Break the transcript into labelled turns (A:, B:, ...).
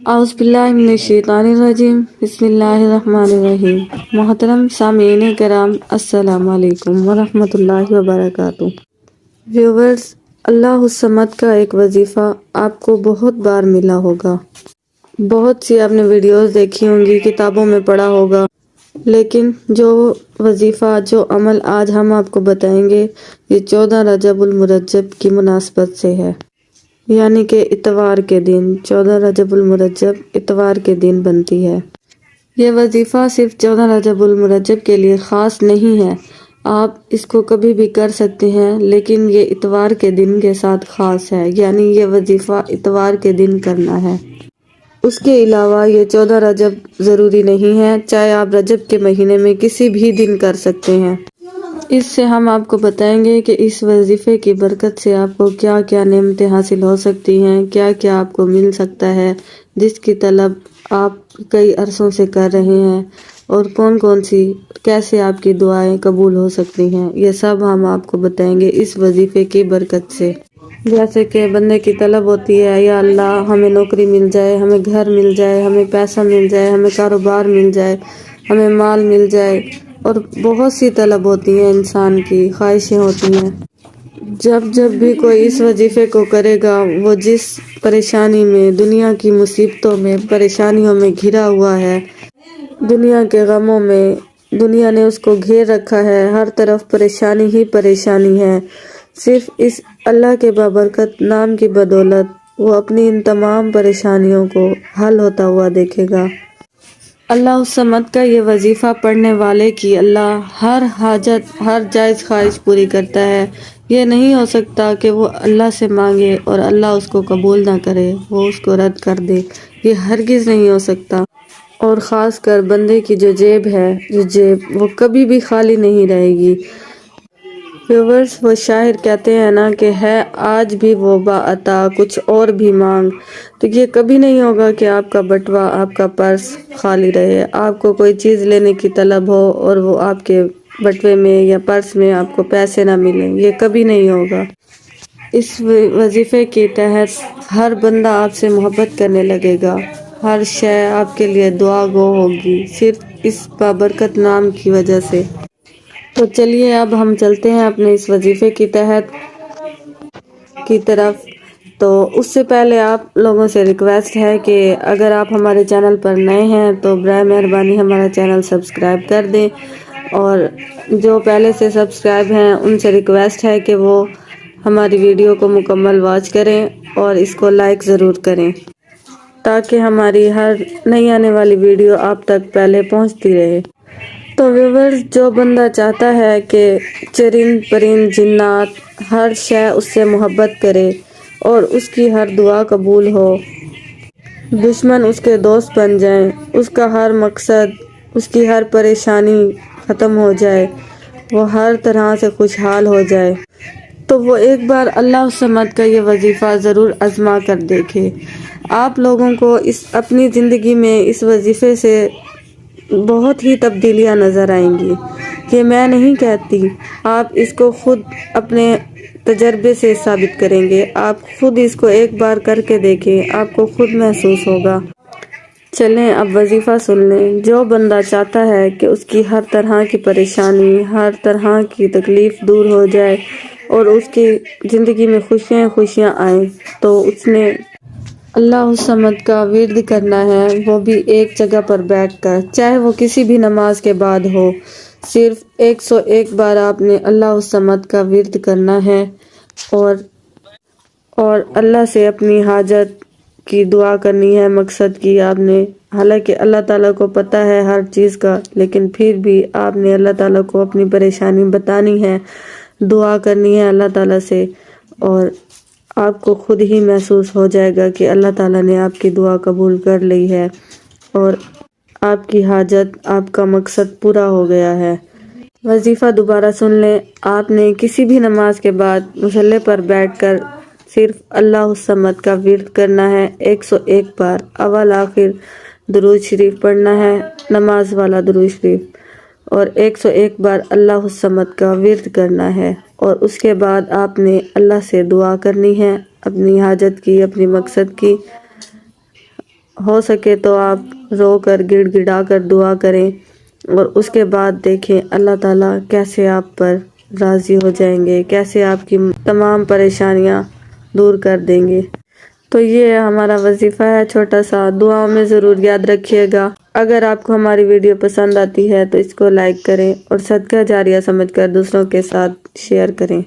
A: औज़ुबिल्लाहिमिनश्शैतानिर्रजीम बिस्मिल्लाहिर्रहमानिर्रहीम। मोहतरम सामीन कराम, अस्सलाम वालेकुम वरहमतुल्लाहि वबरकातुहू। व्यूवर्स, अल्लाहुस्समद का एक वजीफ़ा आपको बहुत बार मिला होगा। बहुत सी आपने वीडियोस देखी होंगी, किताबों में पढ़ा होगा, लेकिन जो वजीफ़ा, जो अमल आज हम आपको बताएंगे, ये 14 रजबुल मुरज्जब की मुनासबत से है, यानी कि इतवार के दिन 14 रजबुल मुरज्जब इतवार के दिन बनती है। यह वजीफ़ा सिर्फ 14 रजबुल मुरज्जब के लिए ख़ास नहीं है, आप इसको कभी भी कर सकते हैं, लेकिन ये इतवार के दिन के साथ ख़ास है, यानी ये वजीफ़ा इतवार के दिन करना है। उसके अलावा ये 14 रजब ज़रूरी नहीं है, चाहे आप रजब के महीने में किसी भी दिन कर सकते हैं। इससे हम आपको बताएंगे कि इस वजीफ़े की बरकत से आपको क्या क्या नेमतें हासिल हो सकती हैं, क्या क्या आपको मिल सकता है, जिसकी तलब आप कई अरसों से कर रहे हैं, और कौन कौन सी कैसे आपकी दुआएं कबूल हो सकती हैं, ये सब हम आपको बताएंगे इस वजीफ़े की बरकत से। जैसे कि बंदे की तलब होती है, या अल्लाह हमें नौकरी मिल जाए, हमें घर मिल जाए, हमें पैसा मिल जाए, हमें कारोबार मिल जाए, हमें माल मिल जाए, और बहुत सी तलब होती हैं, इंसान की ख्वाहिशें होती हैं। जब जब भी कोई इस वजीफ़े को करेगा, वो जिस परेशानी में, दुनिया की मुसीबतों में, परेशानियों में घिरा हुआ है, दुनिया के गमों में दुनिया ने उसको घेर रखा है, हर तरफ परेशानी ही परेशानी है, सिर्फ इस अल्लाह के बाबरकत नाम की बदौलत वो अपनी इन तमाम परेशानियों को हल होता हुआ देखेगा। अल्लाहुस्समद का ये वजीफ़ा पढ़ने वाले की अल्लाह हर हाजत, हर जायज़ ख्वाहिश पूरी करता है। ये नहीं हो सकता कि वो अल्लाह से मांगे और अल्लाह उसको कबूल ना करे, वो उसको रद्द कर दे, ये हरगिज़ नहीं हो सकता। और ख़ास कर बंदे की जो जेब है, वो कभी भी खाली नहीं रहेगी। व्यूवर्स, वो शायर कहते हैं ना कि है आज भी वो बाअता कुछ और भी मांग, तो ये कभी नहीं होगा कि आपका बटवा, आपका पर्स खाली रहे, आपको कोई चीज़ लेने की तलब हो और वो आपके बटवे में या पर्स में आपको पैसे ना मिलें, ये कभी नहीं होगा। इस वजीफ़े के तहत हर बंदा आपसे मोहब्बत करने लगेगा, हर शय आपके लिए दुआ गो होगी, सिर्फ इस बाबरकत नाम की वजह से। तो चलिए अब हम चलते हैं अपने इस वजीफ़े की तहत की तरफ। तो उससे पहले आप लोगों से रिक्वेस्ट है कि अगर आप हमारे चैनल पर नए हैं तो बराए मेहरबानी हमारा चैनल सब्सक्राइब कर दें, और जो पहले से सब्सक्राइब हैं उनसे रिक्वेस्ट है कि वो हमारी वीडियो को मुकम्मल वॉच करें और इसको लाइक ज़रूर करें, ताकि हमारी हर नई आने वाली वीडियो आप तक पहले पहुंचती रहे। तो व्यूवर्स, जो बंदा चाहता है कि चरिंद परिंद जिन्नात हर शय उससे मोहब्बत करे और उसकी हर दुआ कबूल हो, दुश्मन उसके दोस्त बन जाएं, उसका हर मकसद, उसकी हर परेशानी ख़त्म हो जाए, वो हर तरह से खुशहाल हो जाए, तो वो एक बार अल्लाहुस्समद का ये वजीफ़ा ज़रूर आज़मा कर देखे। आप लोगों को इस अपनी ज़िंदगी में इस वजीफ़े से बहुत ही तब्दीलियाँ नज़र आएंगी। ये मैं नहीं कहती, आप इसको खुद अपने तजर्बे से साबित करेंगे। आप खुद इसको एक बार करके देखें, आपको खुद महसूस होगा। चलें अब वजीफ़ा सुन लें। जो बंदा चाहता है कि उसकी हर तरह की परेशानी, हर तरह की तकलीफ़ दूर हो जाए और उसकी ज़िंदगी में खुशियाँ खुशियाँ आएँ, तो उसने अल्लाहुस्समद का विर्द करना है, वो भी एक जगह पर बैठकर, चाहे वो किसी भी नमाज के बाद हो। सिर्फ 101 बार आपने अल्लाहुस्समद का विर्द करना है और अल्लाह से अपनी हाजत की दुआ करनी है, मकसद की आपने। हालांकि अल्लाह ताला को पता है हर चीज़ का, लेकिन फिर भी आपने अल्लाह ताला को अपनी परेशानी बतानी है, दुआ करनी है अल्लाह ताला से, और आपको खुद ही महसूस हो जाएगा कि अल्लाह ताला ने आपकी दुआ कबूल कर ली है और आपकी हाजत, आपका मकसद पूरा हो गया है। वजीफ़ा दोबारा सुन लें। आपने किसी भी नमाज के बाद मुसल्ले पर बैठकर सिर्फ अल्लाहुस्समद का विर्द करना है, 101 बार अव्वल आखिर दुरूद शरीफ पढ़ना है, नमाज वाला दुरूद शरीफ, और 101 बार अल्लाहुस्समद का विर्द करना है, और उसके बाद आपने अल्लाह से दुआ करनी है अपनी हाजत की, अपनी मकसद की। ہو سکے تو آپ رو کر گڑ گڑا کر دعا کریں، اور اس کے بعد دیکھیں اللہ تعالیٰ کیسے آپ پر راضی ہو جائیں گے، کیسے آپ کی تمام پریشانیاں دور کر دیں گے۔ تو یہ ہمارا وظیفہ ہے چھوٹا سا، دعاؤں میں ضرور یاد رکھیے گا۔ اگر آپ کو ہماری ویڈیو پسند آتی ہے تو اس کو لائک کریں اور صدقہ جاریہ سمجھ کر دوسروں کے ساتھ شیئر کریں۔